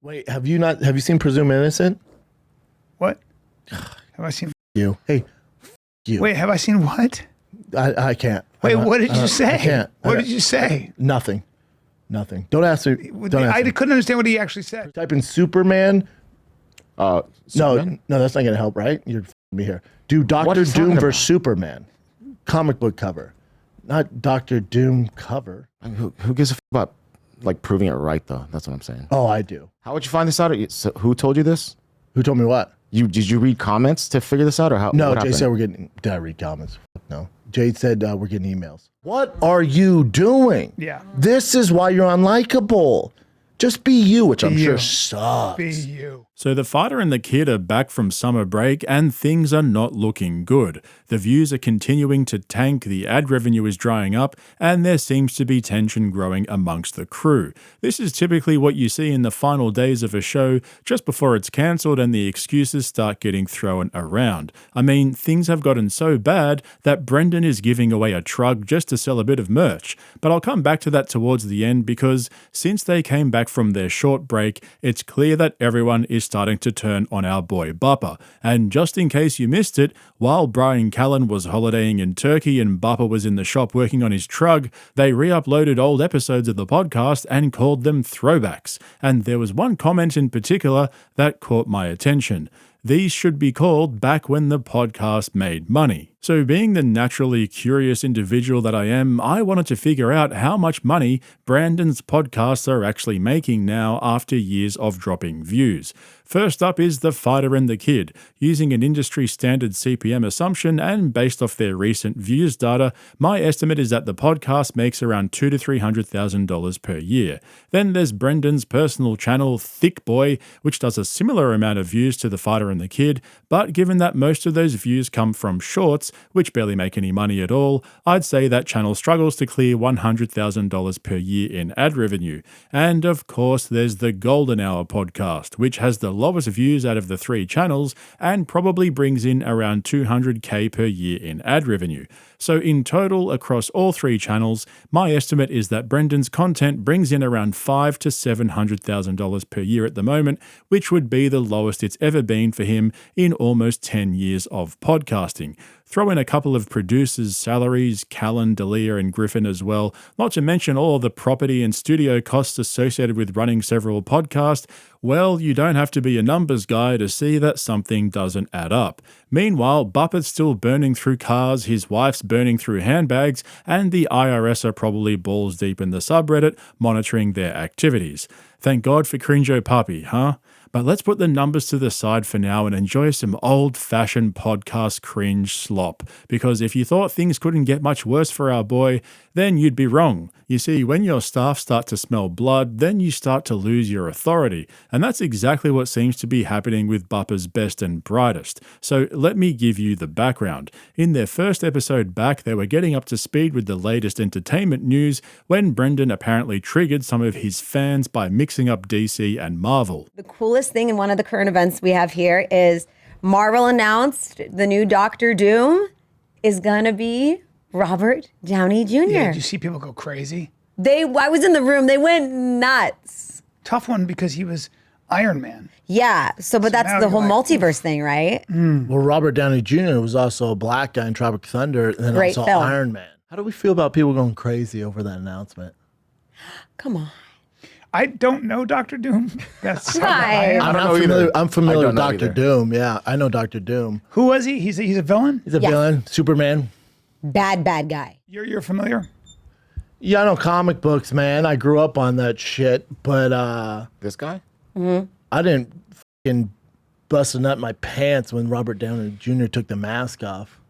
Wait, have you seen Presumed Innocent? What? Have I seen You. Hey, you. Wait, have I seen what? I can't. Wait, what did you say? I can't. What did you say? Nothing. Don't ask me. Don't ask I me. couldn't understand what he actually said. Type in Superman. Superman? No, that's not gonna help, right? You're f***ing me here. Do What Doctor are you talking Doom about? versus Superman, comic book cover, not Doctor Doom cover. I mean, who gives a f about like proving it right though? That's what I'm saying. Oh, I do. How would you find this out? So who told you this? Who told me what? Did you read comments to figure this out, or how? No, what Jay happened? said we're getting. Did I read comments? No. Jade said we're getting emails. What are you doing? Yeah. This is why you're unlikable. Just be you, which I'm Be sure you. sucks. Be you. So the fighter and the kid are back from summer break and things are not looking good. The views are continuing to tank, the ad revenue is drying up, and there seems to be tension growing amongst the crew. This is typically what you see in the final days of a show, just before it's cancelled and the excuses start getting thrown around. I mean, things have gotten so bad that Brendan is giving away a truck just to sell a bit of merch. But I'll come back to that towards the end because since they came back from their short break, it's clear that everyone is starting to turn on our boy Bupper. And just in case you missed it, while Bryan Callen was holidaying in Turkey and Bupper was in the shop working on his truck, they re-uploaded old episodes of the podcast and called them throwbacks. And there was one comment in particular that caught my attention. These should be called Back When the Podcast Made Money. So being the naturally curious individual that I am, I wanted to figure out how much money Brandon's podcasts are actually making now after years of dropping views. First up is The Fighter and the Kid. Using an industry standard CPM assumption and based off their recent views data, my estimate is that the podcast makes around $200,000 to $300,000 per year. Then there's Brendan's personal channel, Thick Boy, which does a similar amount of views to The Fighter and the Kid, but given that most of those views come from shorts, which barely make any money at all, I'd say that channel struggles to clear $100,000 per year in ad revenue. And of course, there's the Golden Hour podcast, which has the lowest views out of the three channels and probably brings in around $200K per year in ad revenue. So in total, across all three channels, my estimate is that Brendan's content brings in around $500,000 to $700,000 per year at the moment, which would be the lowest it's ever been for him in almost 10 years of podcasting. Throw in a couple of producers' salaries, Callen, D'Elia, and Griffin as well, not to mention all of the property and studio costs associated with running several podcasts. Well, you don't have to be a numbers guy to see that something doesn't add up. Meanwhile, Bupper's still burning through cars, his wife's burning through handbags, and the IRS are probably balls deep in the subreddit monitoring their activities. Thank God for Cringo Puppy, huh? But let's put the numbers to the side for now and enjoy some old-fashioned podcast cringe slop. Because if you thought things couldn't get much worse for our boy, then you'd be wrong. You see, when your staff start to smell blood, then you start to lose your authority. And that's exactly what seems to be happening with Bupper's Best and Brightest. So let me give you the background. In their first episode back, they were getting up to speed with the latest entertainment news when Brendan apparently triggered some of his fans by mixing up DC and Marvel. The coolest thing in one of the current events we have here is Marvel announced the new Doctor Doom is going to be Robert Downey Jr. Yeah, did you see people go crazy? I was in the room. They went nuts. Tough one because he was Iron Man. Yeah. But that's now the you're whole like, multiverse thing, right? Well, Robert Downey Jr. was also a black guy in Tropic Thunder, and then Great also film. Iron Man. How do we feel about people going crazy over that announcement? Come on. I don't know Doctor Doom. That's Right. I don't know familiar. either. I'm familiar I with don't know Doctor either. Doom. Yeah, I know Doctor Doom. Who was he? He's a villain? He's a Yes. villain, Superman. Bad guy. You're familiar? Yeah, I know comic books, man. I grew up on that shit, but This guy? I didn't fucking bust a nut in my pants when Robert Downey Jr. took the mask off.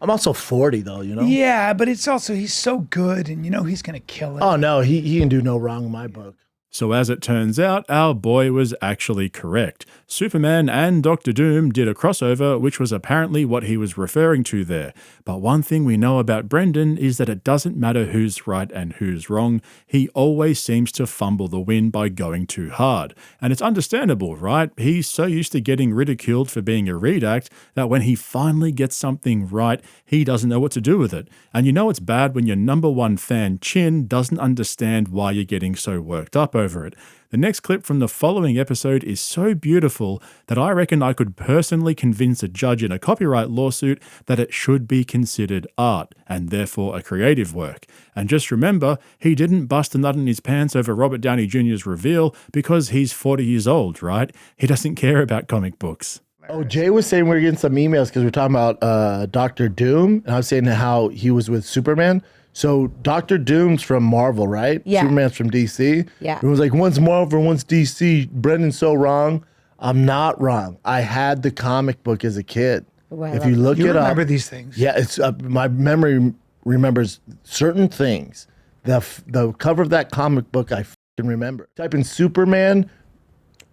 I'm also 40 though, you know? Yeah, but it's also, he's so good and you know he's going to kill it. Oh no, he can do no wrong in my book. So as it turns out, our boy was actually correct. Superman and Doctor Doom did a crossover, which was apparently what he was referring to there. But one thing we know about Brendan is that it doesn't matter who's right and who's wrong. He always seems to fumble the win by going too hard. And it's understandable, right? He's so used to getting ridiculed for being a redact that when he finally gets something right, he doesn't know what to do with it. And you know it's bad when your number one fan, Chin, doesn't understand why you're getting so worked up over it. The next clip from the following episode is so beautiful that I reckon I could personally convince a judge in a copyright lawsuit that it should be considered art, and therefore a creative work. And just remember, he didn't bust a nut in his pants over Robert Downey Jr.'s reveal because he's 40 years old, right? He doesn't care about comic books. Oh, Jay was saying we were getting some emails because we're talking about Dr. Doom, and I was saying how he was with Superman. So Dr. Doom's from Marvel, right? Yeah. Superman's from DC. Yeah. It was like, one's Marvel, one's DC. Brendan's so wrong. I'm not wrong. I had the comic book as a kid. Ooh, I if love you look You it up. remember these things. Yeah, it's my memory remembers certain things. The cover of that comic book, I can remember. Type in Superman.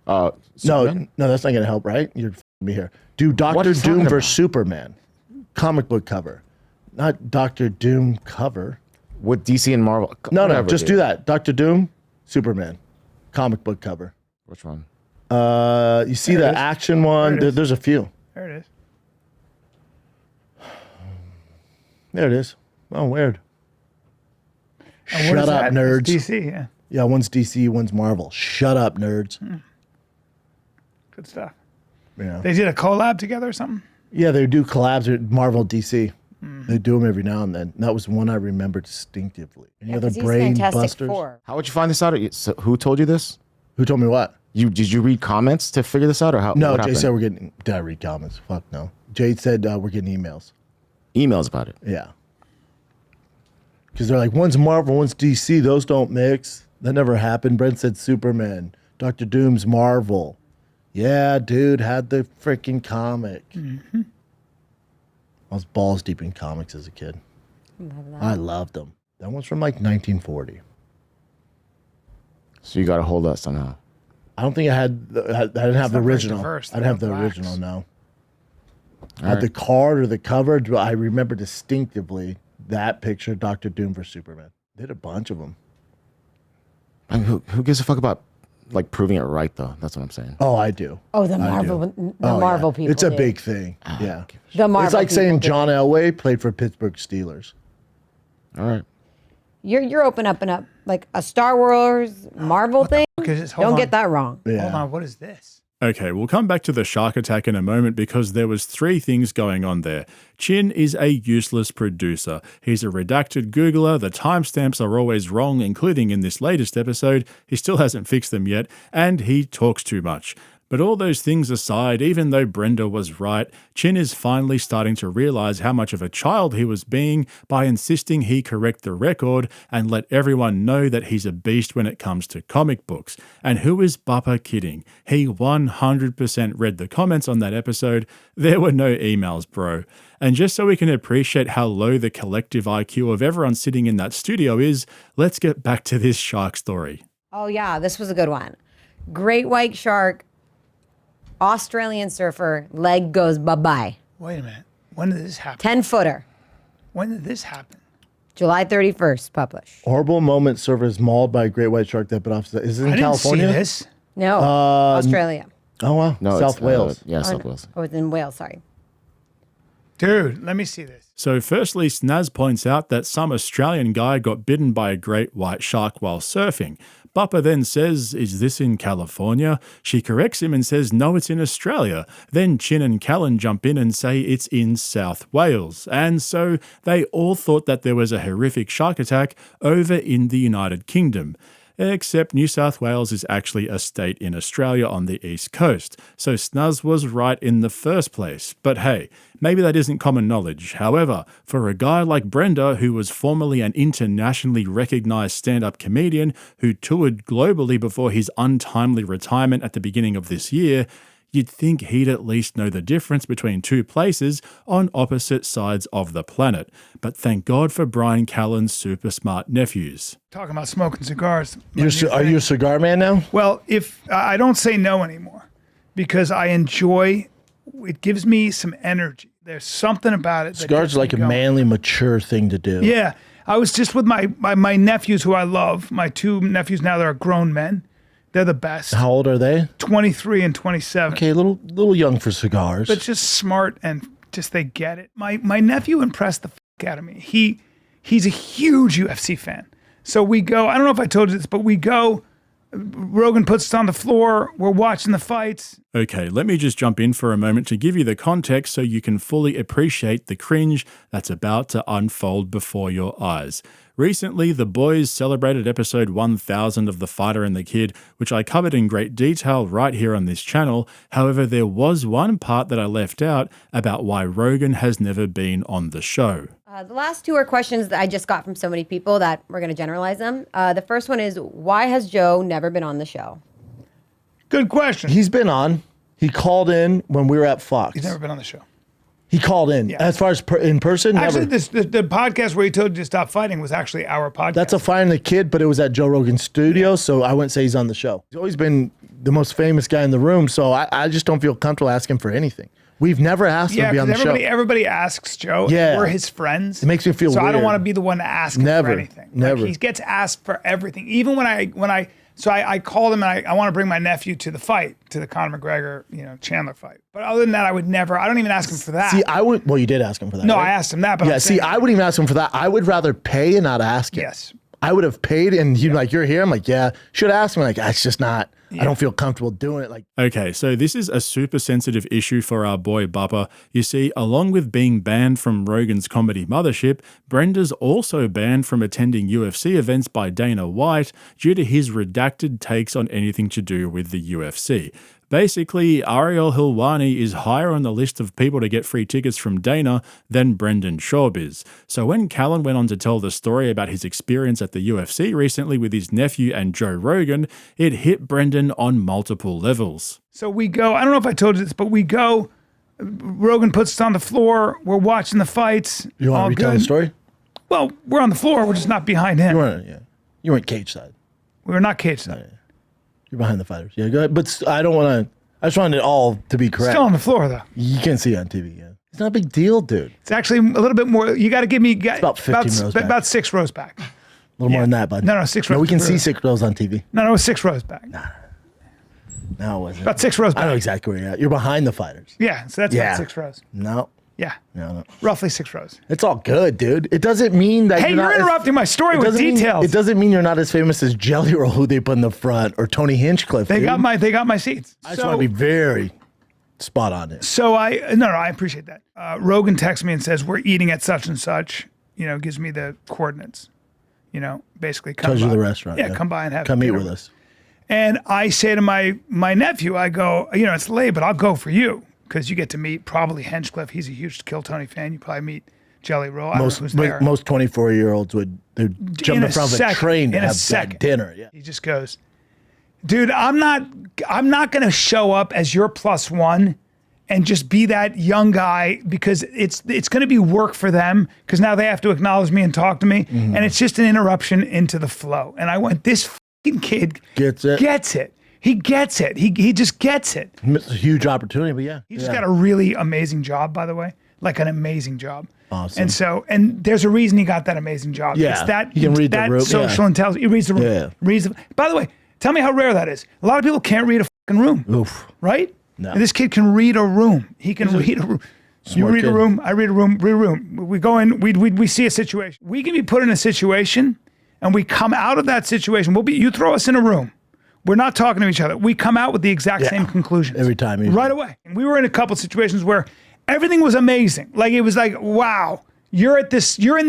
Superman? No, that's not going to help, right? You're me here. Do What are Dr. you talking Doom about? versus Superman. Comic book cover. Not Dr. Doom cover. With DC and Marvel. No, Whatever, just dude. do that. Dr. Doom, Superman. Comic book cover. Which one? You see There it the is. action one? There it is. There's a few. There it is. There it is. Oh, weird. And what is Shut up, that? nerds. It's DC, yeah. Yeah, one's DC, one's Marvel. Shut up, nerds. Good stuff. Yeah. They did a collab together or something? Yeah, they do collabs with Marvel DC. They do them every now and then. That was one I remember distinctively. Any other 'Cause he's brain Fantastic busters? Four. How would you find this out? So who told you this? Who told me what? Did you read comments to figure this out, or how? No, what Jay happened? said we're getting. Did I read comments? Fuck no. Jade said we're getting emails. Emails about it. Yeah. Because they're like, one's Marvel, one's DC. Those don't mix. That never happened. Brent said Superman. Dr. Doom's Marvel. Yeah, dude, had the freaking comic. I was balls deep in comics as a kid. I loved them. That one's from like 1940. So you got a hold of that somehow. I don't think I had. I didn't have the not very original. diverse. I didn't have the They're not original. blacks. No. I All had the right. card or the cover. I remember distinctively that picture, Dr. Doom versus Superman. Did a bunch of them. I mean, who gives a fuck about like proving it right though? That's what I'm saying. Oh, I do. Oh, the I do. Marvel, Oh, yeah. Marvel people. It's a do. big thing. Yeah. The Marvel. It's like people saying do. John Elway played for Pittsburgh Steelers. All right. You're open up and up like a Star Wars Marvel thing. Hold Don't on. get that wrong. Yeah. Hold on, what is this? Okay, we'll come back to the shark attack in a moment because there was three things going on there. Chin is a useless producer. He's a redacted Googler. The timestamps are always wrong, including in this latest episode. He still hasn't fixed them yet, and he talks too much. But all those things aside, even though Brenda was right, Chin is finally starting to realize how much of a child he was being by insisting he correct the record and let everyone know that he's a beast when it comes to comic books. And who is Buppa kidding? He 100% read the comments on that episode. There were no emails, bro. And just so we can appreciate how low the collective IQ of everyone sitting in that studio is, let's get back to this shark story. Oh yeah, this was a good one. Great white shark, Australian surfer, leg goes bye-bye. Wait a minute. When did this happen? 10-footer, When did this happen? July 31st, published. Horrible moment. Surfer is mauled by a great white shark that bit off. Is it in I didn't California? see this. No, Australia. Oh, wow. No, South it's, Wales. Yeah, Oh, South no. Wales. Oh, it's in Wales, sorry. Dude, let me see this. So firstly, Snaz points out that some Australian guy got bitten by a great white shark while surfing. Buppa then says, "Is this in California?" She corrects him and says, "No, it's in Australia." Then Chin and Callen jump in and say it's in South Wales. And so they all thought that there was a horrific shark attack over in the United Kingdom. Except New South Wales is actually a state in Australia on the east coast, so Snaz was right in the first place. But hey, maybe that isn't common knowledge. However, for a guy like Brenda, who was formerly an internationally recognised stand-up comedian who toured globally before his untimely retirement at the beginning of this year, you'd think he'd at least know the difference between two places on opposite sides of the planet. But thank God for Bryan Callen's super smart nephews. Talking about smoking cigars. my new Are thing. you a cigar man now? Well, if I don't say no anymore because I enjoy, it gives me some energy. There's something about it. That Cigars gets are like me a going. manly, mature thing to do. Yeah. I was just with my nephews who I love. My two nephews now that are grown men. They're the best. How old are they? 23 and 27. Okay, a little young for cigars. But just smart and just they get it. My nephew impressed the fuck out of me. He's a huge UFC fan. So we go, I don't know if I told you this, but we go Rogan puts us on the floor. We're watching the fights. Okay, let me just jump in for a moment to give you the context so you can fully appreciate the cringe that's about to unfold before your eyes. Recently, the boys celebrated episode 1000 of The Fighter and the Kid, which I covered in great detail right here on this channel. However, there was one part that I left out about why Rogan has never been on the show. The last two are questions that I just got from so many people that we're going to generalize them. The first one is, why has Joe never been on the show? Good question. He's been on. He called in when we were at Fox. He's never been on the show. He called in. Yeah. As far as in person, Actually, never. the podcast where he told you to stop fighting was actually our podcast. That's a Fire and the Kid, but it was at Joe Rogan's studio, so I wouldn't say he's on the show. He's always been the most famous guy in the room, so I just don't feel comfortable asking for anything. We've never asked him to be on the show. Everybody asks Joe. Yeah. We're his friends. It makes me feel so I don't weird. want to be the one to ask him Never. for anything. Never. Like, he gets asked for everything. Even when I called him and I want to bring my nephew to the fight, to the Conor McGregor, Chandler fight. But other than that, I don't even ask him for that. See, well, you did ask him for that. No, right? I asked him that, but Yeah, I'm see, saying, I wouldn't even ask him for that. I would rather pay and not ask him. yes. I would have paid, and he'd be like, "You're here." I'm like, "Yeah." Should ask him. Like, it's just not. I don't feel comfortable doing it. Like, Okay, so this is a super sensitive issue for our boy Bubba. You see, along with being banned from Rogan's comedy mothership, Brenda's also banned from attending UFC events by Dana White due to his redacted takes on anything to do with the UFC. Basically, Ariel Helwani is higher on the list of people to get free tickets from Dana than Brendan Schaub is. So when Callen went on to tell the story about his experience at the UFC recently with his nephew and Joe Rogan, it hit Brendan on multiple levels. So we go, I don't know if I told you this, but we go, Rogan puts us on the floor. We're watching the fights. you want all to retell good. the story? Well, we're on the floor. We're just not behind him. You weren't cage side. We're not cage side. You're behind the fighters. Yeah, go ahead. But I don't want to. I just wanted it all to be correct. Still on the floor, though. You can't see it on TV. Yeah, it's not a big deal, dude. It's actually a little bit more. You got to give me about 15 rows back. about 6 rows back. A little more than that, bud. No, 6 rows. No, we can see 6 rows on TV. No, 6 rows back. No, it wasn't. About 6 rows back. I know exactly where you're at. You're behind the fighters. Yeah, so that's Yeah. about 6 rows. No, Yeah, no. roughly 6 rows. It's all good, dude. It doesn't mean that Hey, you're not you're as- interrupting my story it with doesn't mean- details. It doesn't mean you're not as famous as Jelly Roll, who they put in the front, or Tony Hinchcliffe. They dude. got my seats. I just want to be very spot on it. So I appreciate that. Rogan texts me and says, we're eating at such and such, gives me the coordinates, basically come Tells you by. the restaurant. Yeah, come by and have Come eat dinner with us. And I say to my nephew, I go, it's late, but I'll go for you because you get to meet probably Hinchcliffe. He's a huge Kill Tony fan. You probably meet Jelly Roll. I don't know who's there. Most 24-year-olds would jump in front of a train to have that dinner. Yeah. He just goes, dude, I'm not going to show up as your +1 and just be that young guy because it's going to be work for them because now they have to acknowledge me and talk to me. Mm-hmm. And it's just an interruption into the flow. And I went, this fucking kid Gets it. He gets it. He just gets it. It's a huge opportunity, but yeah. He just got a really amazing job, by the way, like an amazing job. Awesome. And there's a reason he got that amazing job. Yeah, It's that, he can read the that room, social yeah. intelligence. He reads the room. Yeah. By the way, tell me how rare that is. A lot of people can't read a fucking room. Oof. Right? No. And this kid can read a room. He can read a room. You Smart read a kid. room, I read a room, read a room. We go in, we see a situation. We can be put in a situation and we come out of that situation. You throw us in a room. We're not talking to each other. We come out with the exact same conclusions. Every time, usually. Right away. And we were in a couple situations where everything was amazing. Like it was like, wow, you're in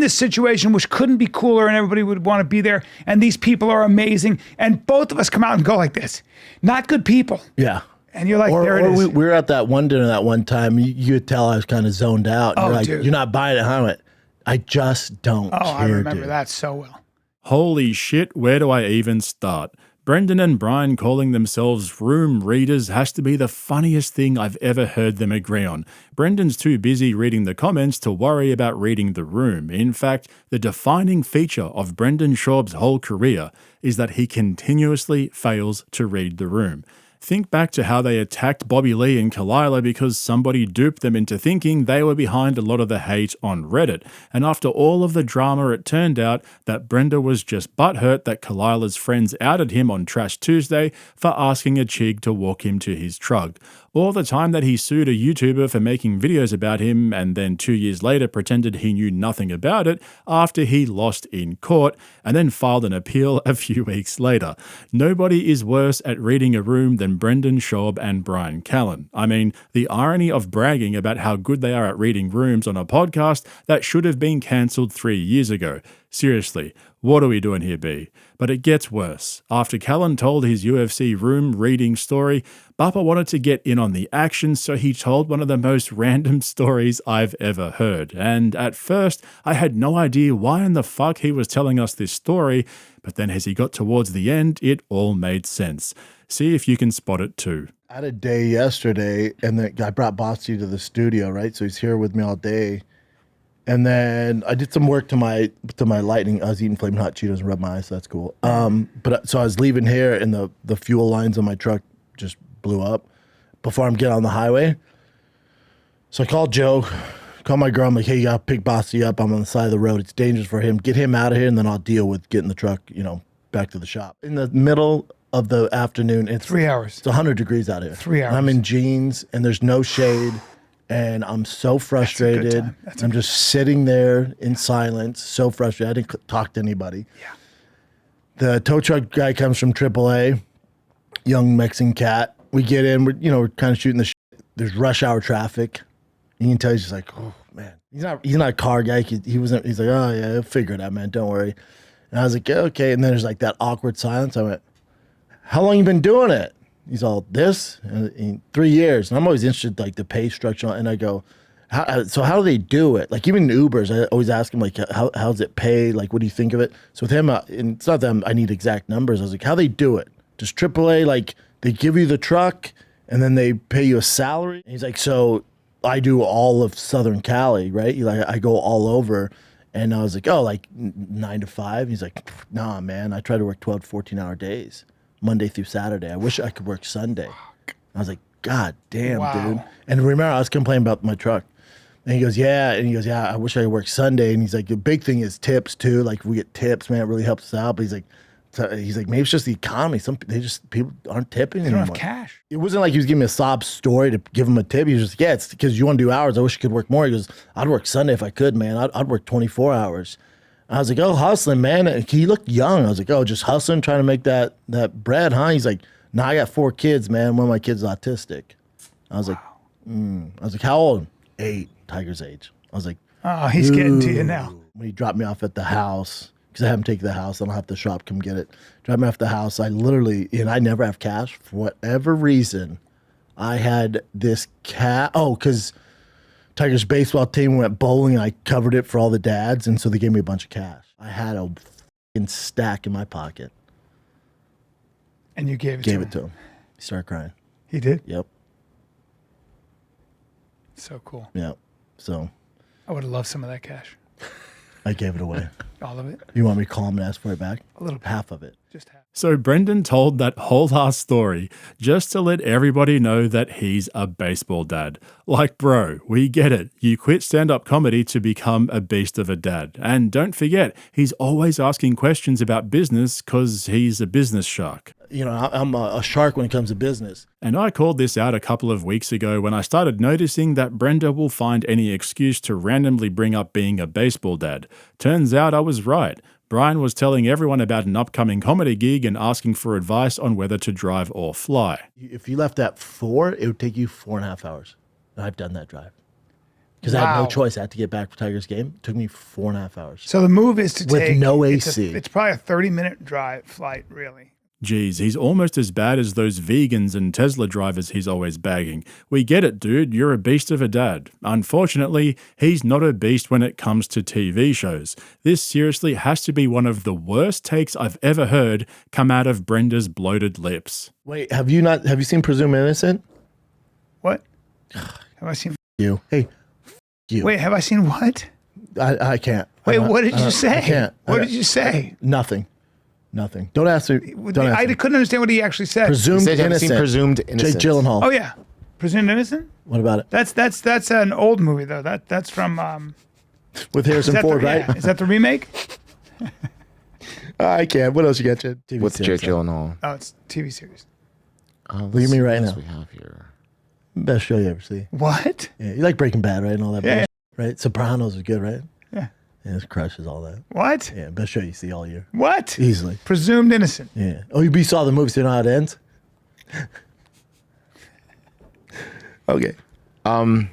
this situation which couldn't be cooler and everybody would want to be there. And these people are amazing. And both of us come out and go like this. Not good people. Yeah. And you're like, there it is. We were at that one dinner that one time. You could tell I was kind of zoned out. And Oh, you're like, dude. you're not buying it, huh? I went, I just don't care, I remember dude. that so well. Holy shit, where do I even start? Brendan and Bryan calling themselves room readers has to be the funniest thing I've ever heard them agree on. Brendan's too busy reading the comments to worry about reading the room. In fact, the defining feature of Brendan Schaub's whole career is that he continuously fails to read the room. Think back to how they attacked Bobby Lee and Kalila because somebody duped them into thinking they were behind a lot of the hate on Reddit. And after all of the drama, it turned out that Brenda was just butthurt that Kalila's friends outed him on Trash Tuesday for asking a chig to walk him to his truck. Or the time that he sued a YouTuber for making videos about him and then 2 years later pretended he knew nothing about it after he lost in court and then filed an appeal a few weeks later. Nobody is worse at reading a room than Brendan Schaub and Bryan Callen. I mean, the irony of bragging about how good they are at reading rooms on a podcast that should have been cancelled 3 years ago. Seriously, what are we doing here, B? But it gets worse. After Callen told his UFC room reading story, Bappa wanted to get in on the action, so he told one of the most random stories I've ever heard. And at first, I had no idea why in the fuck he was telling us this story, but then as he got towards the end, it all made sense. See if you can spot it too. I had a day yesterday, and then I brought Bossy to the studio, right? So he's here with me all day. And then I did some work to my lighting. I was eating Flamin' Hot Cheetos and rubbed my eyes, so that's cool. So I was leaving here, and the fuel lines on my truck just blew up before I'm getting on the highway. So I called Joe, called my girl. I'm like, hey, you gotta pick Bossy up. I'm on the side of the road. It's dangerous for him. Get him out of here, and then I'll deal with getting the truck, back to the shop. In the middle of the afternoon, it's 3 hours. It's 100 degrees out here. 3 hours. And I'm in jeans, and there's no shade. And I'm so frustrated. I'm just sitting there in silence, so frustrated. I didn't talk to anybody. Yeah. The tow truck guy comes from AAA, young Mexican cat. We get in, we're kind of shooting the shit. There's rush hour traffic. You can tell he's just like, oh man. He's not a car guy. He's like, oh yeah, he'll figure it out, man. Don't worry. And I was like, yeah, okay. And then there's like that awkward silence. I went, how long you been doing it? He's all, this? In 3 years. And I'm always interested, like, the pay structure. And I go, how do they do it? Like, even Ubers, I always ask him, like, how's it pay? Like, what do you think of it? So with him, and it's not that I need exact numbers. I was like, how they do it? Does AAA, like, they give you the truck, and then they pay you a salary? And he's like, so I do all of Southern Cali, right? Like, I go all over. And I was like, oh, like 9 to 5? He's like, nah, man. I try to work 12 to 14-hour days. Monday through Saturday. I wish I could work Sunday. I was like, God damn, dude. And remember, I was complaining about my truck. And he goes, yeah. And he goes, yeah, I wish I could work Sunday. And he's like, the big thing is tips too. Like, we get tips, man. It really helps us out. But he's like, maybe it's just the economy. People aren't tipping anymore. They don't have cash. It wasn't like he was giving me a sob story to give him a tip. He was just, yeah, it's because you want to do hours. I wish you could work more. He goes, I'd work Sunday if I could, man. I'd work 24 hours. I was like, oh, hustling, man. And he looked young. I was like, oh, just hustling, trying to make that bread, huh? He's like, nah, I got 4 kids, man. One of my kids is autistic. I was like, how old? 8, Tiger's age. I was like, oh, he's getting to you now. When he dropped me off at the house, because I have him take the house, I don't have the shop come get it. Drop me off at the house. I literally, and I never have cash for whatever reason. I had this cat. Oh, because Tiger's baseball team went bowling, and I covered it for all the dads, and so they gave me a bunch of cash. I had a fucking stack in my pocket. And you gave it to him? Gave it to him. He started crying. He did? Yep. So cool. Yep. So I would have loved some of that cash. I gave it away. All of it? You want me to call him and ask for it back? A little bit. Half of it. Just half. So Brendan told that whole ass story just to let everybody know that he's a baseball dad. Like, bro, we get it. You quit stand-up comedy to become a beast of a dad. And don't forget, he's always asking questions about business because he's a business shark. I'm a shark when it comes to business. And I called this out a couple of weeks ago when I started noticing that Brenda will find any excuse to randomly bring up being a baseball dad. Turns out I was right. Bryan was telling everyone about an upcoming comedy gig and asking for advice on whether to drive or fly. If you left at 4, it would take you 4.5 hours. And I've done that drive. Because I had no choice. I had to get back for Tiger's game. It took me 4.5 hours. So the move is to with take... no AC. It's probably a 30-minute flight, really. Geez, he's almost as bad as those vegans and Tesla drivers he's always bagging. We get it, dude. You're a beast of a dad. Unfortunately, he's not a beast when it comes to TV shows. This seriously has to be one of the worst takes I've ever heard come out of Brenda's bloated lips. Wait, have you seen Presumed Innocent? What? Have I seen... You. Hey, you. Wait, have I seen what? I can't. Wait, what did you say? I can't. What did you say? Nothing. Nothing. Don't ask me. Don't ask I me. couldn't understand what he actually said. Presumed He said you haven't seen innocent. Presumed Innocent. Jake Gyllenhaal. Oh yeah, Presumed Innocent. What about it? That's an old movie though. That's from. With Harrison Ford, right? Is that the remake? I can't. What else you got, Chad? TV With series, Jake Gyllenhaal. Oh, it's TV series. Look at me right now. We have here. Best show you ever see. What? Yeah, you like Breaking Bad, right? And all that Yeah. bullshit, right? Sopranos is good, right? Yeah. Yeah, it crushes all that. What? Yeah, best show you see all year. What? Easily. Presumed Innocent. Yeah. Oh, you saw the movie, so you know how it ends? Okay. I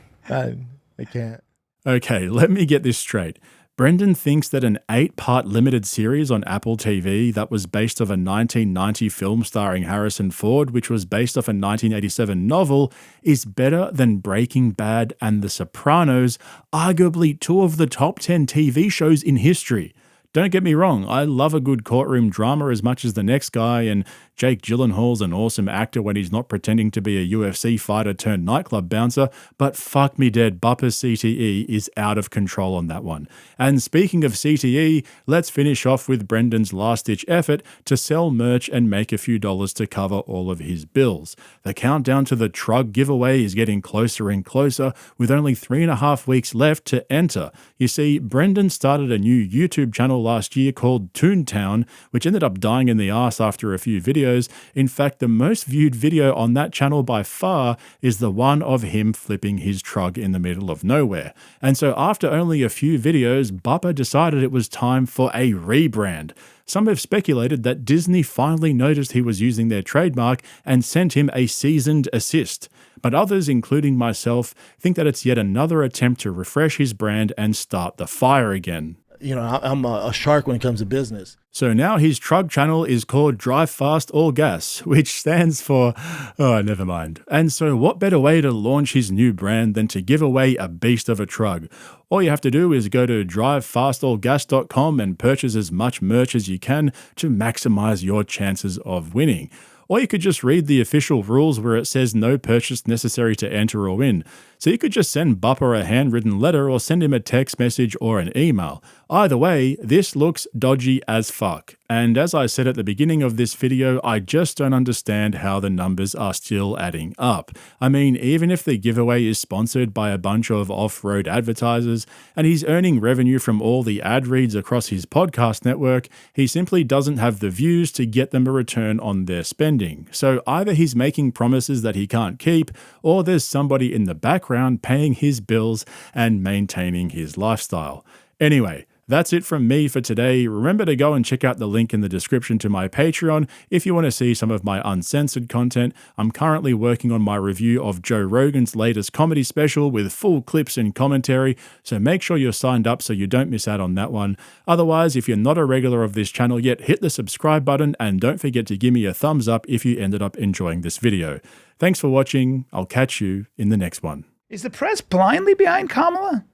can't. Okay, let me get this straight. Brendan thinks that an 8-part limited series on Apple TV that was based off a 1990 film starring Harrison Ford, which was based off a 1987 novel, is better than Breaking Bad and The Sopranos, arguably 2 of the top 10 TV shows in history. Don't get me wrong, I love a good courtroom drama as much as the next guy, and Jake Gyllenhaal's an awesome actor when he's not pretending to be a UFC fighter turned nightclub bouncer, but fuck me dead, Bupper's CTE is out of control on that one. And speaking of CTE, let's finish off with Brendan's last-ditch effort to sell merch and make a few dollars to cover all of his bills. The countdown to the Trug giveaway is getting closer and closer, with only 3.5 weeks left to enter. You see, Brendan started a new YouTube channel last year called Toontown, which ended up dying in the arse after a few videos. In fact, the most viewed video on that channel by far is the one of him flipping his trug in the middle of nowhere. And so after only a few videos, Bupper decided it was time for a rebrand. Some have speculated that Disney finally noticed he was using their trademark and sent him a seasoned assist. But others, including myself, think that it's yet another attempt to refresh his brand and start the fire again. You know, I'm a shark when it comes to business. So now his trug channel is called Drive Fast or Gas, which stands for, oh, never mind. And so what better way to launch his new brand than to give away a beast of a trug? All you have to do is go to drivefastorgas.com and purchase as much merch as you can to maximize your chances of winning. Or you could just read the official rules where it says no purchase necessary to enter or win. So you could just send Bupper a handwritten letter or send him a text message or an email. Either way, this looks dodgy as fuck. And as I said at the beginning of this video, I just don't understand how the numbers are still adding up. I mean, even if the giveaway is sponsored by a bunch of off-road advertisers and he's earning revenue from all the ad reads across his podcast network, he simply doesn't have the views to get them a return on their spending. So either he's making promises that he can't keep, or there's somebody in the background paying his bills and maintaining his lifestyle. Anyway, that's it from me for today. Remember to go and check out the link in the description to my Patreon if you want to see some of my uncensored content. I'm currently working on my review of Joe Rogan's latest comedy special with full clips and commentary, so make sure you're signed up so you don't miss out on that one. Otherwise, if you're not a regular of this channel yet, hit the subscribe button and don't forget to give me a thumbs up if you ended up enjoying this video. Thanks for watching. I'll catch you in the next one. Is the press blindly behind Kamala?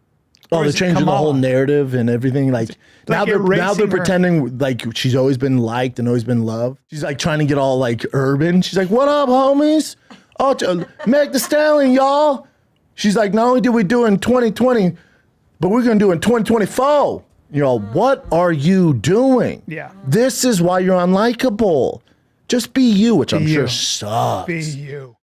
Oh, Or they're is it changing the whole Kamala? narrative and everything. Like now they're erasing her. pretending like she's always been liked and always been loved. She's like trying to get all like urban. She's like, "What up, homies? Oh, Meg the Stallion, y'all." She's like, "Not only did we do it in 2020, but we're gonna do it in 2024." You know, what are you doing? Yeah. This is why you're unlikable. Just be you, which I'm you. sure sucks. Be you.